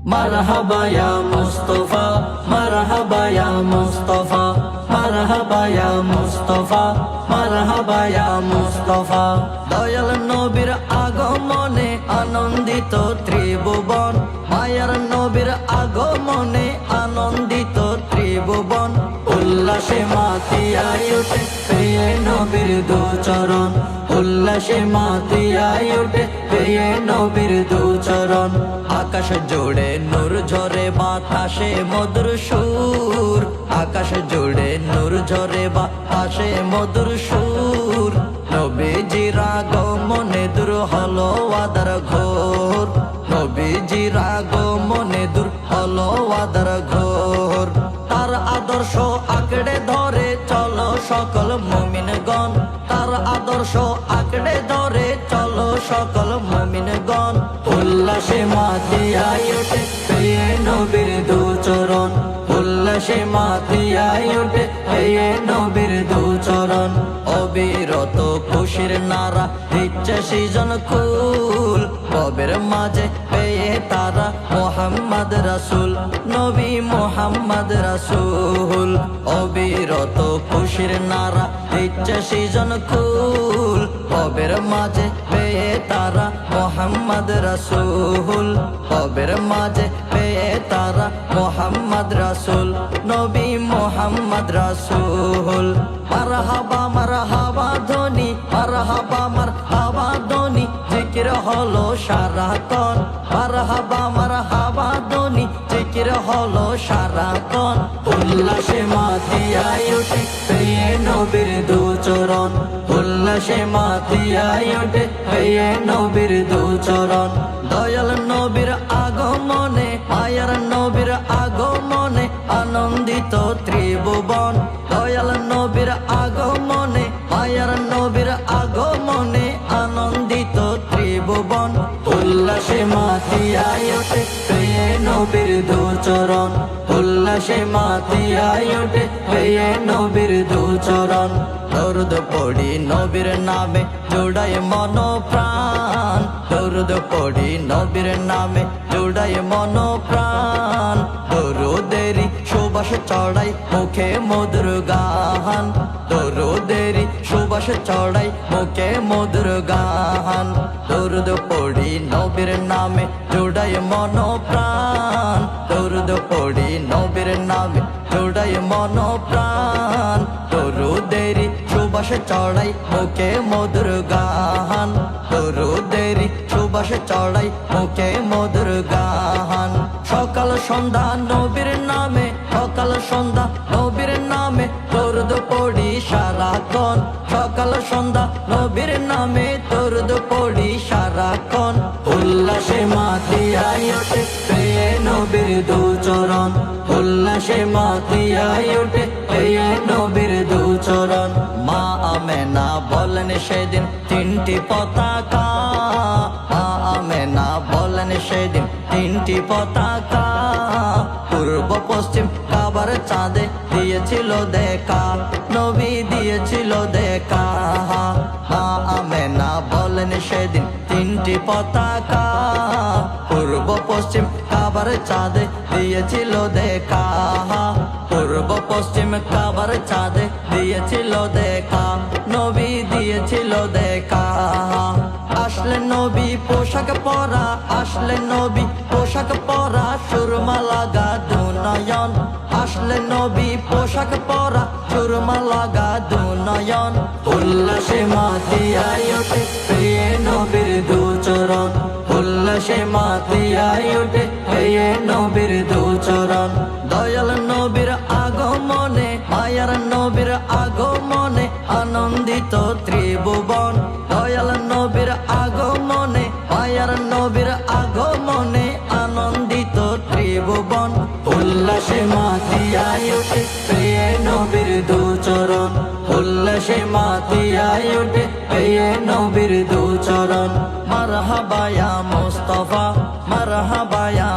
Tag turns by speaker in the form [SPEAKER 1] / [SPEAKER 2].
[SPEAKER 1] মারহাবা ইয়া মুস্তাফা, মারহাবা ইয়া মুস্তাফা, মারহাবা ইয়া মুস্তাফা, মারহাবা ইয়া মুস্তাফা। দয়াল নবীর আগমনে আনন্দিত ত্রিভুবন, মায়ার নবীর আগমনে আনন্দিত ত্রিভুবন। উল্লাসে মাতিয়ায় ওঠে পেয়ে নবীর দুচরণ, উল্লাসে মাতিয়ায় ওঠে পেয়ে নবীর দুচরণ। আকাশ জুড়ে নূর ঝরে বাতাসে মধুর সুর, আকাশ জুড়ে নূর ঝরে বাতাসে মধুর সুর। নবীজির আগমনে দূর হলো ওয়াদার ঘোর, নবীজির আগমনে দূর হলো ওয়াদার ঘোর। তার আদর্শ আঁকড়ে ধরে চলো সকল মুমিনগণ, তার আদর্শ আঁকড়ে ধরে চলো সকল মুমিনগণ। উল্লাসে মাতিয়ায় ওঠে পেয়ে নবীর দুচরণ, উল্লাসে মাতিয়ায় ওঠে পেয়ে নবীর দুচরণ। অবিরত খুশির নারা দিচ্ছে সৃজন কুল, কবের মাঝে পেয়ে তারা মোহাম্মদ রাসূল, নবী মোহাম্মদ রাসূল। অবিরত খুশির নারা দিচ্ছে সৃজন কুল, কবের মাঝে পেয়ে তারা মোহাম্মদ রাসূল, কবের মাঝে পেয়ে তারা মোহাম্মদ রাসূল, নবী মোহাম্মদ রাসূল। মারহাবা মারহাবা ধ্বনি, মারহাবা মারহাবা ধ্বনি জিকির হলো সারাক্ষণ। মারহাবা মারহাবা ধ্বনি জিকির হলো সারাক্ষণ। উল্লাসে মাতিয়ায় ওঠে পেয়ে নবীর দুচরণ, উল্লাসে মাতিয়ায় ওঠে পেয়ে নবীর দুচরণ। দয়াল নবীর আগমনে মায়ার নবীর আগমনে আনন্দিত ত্রিভুবন, দয়াল নবীর আগমনে মায়ার নবীর আগমনে আনন্দিত ত্রিভুবন। উল্লাসে মাতিয়ায় ওঠে পেয়ে নবীর দুচরণ, উল্লাসে মাতিয়ায় ওঠে পেয়ে নবীর দুচরণ। দরুদ পড়ি নবীর নামে জোড়ায় মন প্রাণ, দরুদ পড়ি নবীর নামে জোড়ায় মন প্রাণ। দরুদেরি সুবাস চড়াই মুখে মধুর গান, দরুদেরি সুবাস চড়াই মুখে মধুর গান। দরুদ পড়ি নবীর নামে জোড়ায় মন প্রাণ, দরুদ পড়ি নবীর নামে জোড়ায় মন প্রাণ। দরুদেরি সুবাস চড়াই মুখে মধুর গান, দরুদেরি সুবাস চড়াই মুখে মধুর গান। সকাল সন্ধ্যা নবীর নামে, সকাল সন্ধ্যা নবীর নামে দরুদ পড়ি সারাক্ষণ, সকাল সন্ধ্যা নবীর নামে দরুদ পড়ি সারাক্ষণ। উল্লাসে মাতিয়ায় ওঠে পেয়ে নবীর দুচরণ, উল্লাসে মাতিয়ায় ওঠে পেয়ে নবীর দুচরণ। মা আমেনা বলেন সেদিন তিনটি পতাকা, মা আমেনা বলেন সেদিন তিনটি পতাকা। পূর্ব পশ্চিম কাবার চাঁদে দিয়েছিল দেখা, নবী দিয়েছিল দেখা। মা আমেনা বলেন সেদিন তিনটি পতাকা, পূর্ব পশ্চিম কাবার চাঁদে দিয়েছিল দেখা, পূর্ব পশ্চিম কাবার চাঁদে দিয়েছিল দেখা, নবী দিয়েছিল দেখা। আসলেন নবী পোশাক পরা, আসলেন নবী পোশাক পরা, সুরমা লাগা দুনয়ন। আসলেন নবী পোশাক পরা, সুরমা লাগা দুনয়ন। উল্লাসে মাতিয়ায় ওঠে পেয়ে নবীর দুচরণ, উল্লাসে মাতিয়ায় ওঠে পেয়ে নবীর দুচরণ। দয়াল নবীর আগমনে মায়ার নবীর আগমনে আনন্দিত ত্রিভুবন, দয়াল নবীর আগমনে মায়ার নবীর আগমনে আনন্দিত ত্রিভুবন। উল্লাসে মাতিয়ায় ওঠে পেয়ে নবীর দুচরণ, উল্লাসে মাতিয়ায় ওঠে পেয়ে নবীর দুচরণ। মারহাবা ইয়া মুস্তাফা, মারহাবা ইয়া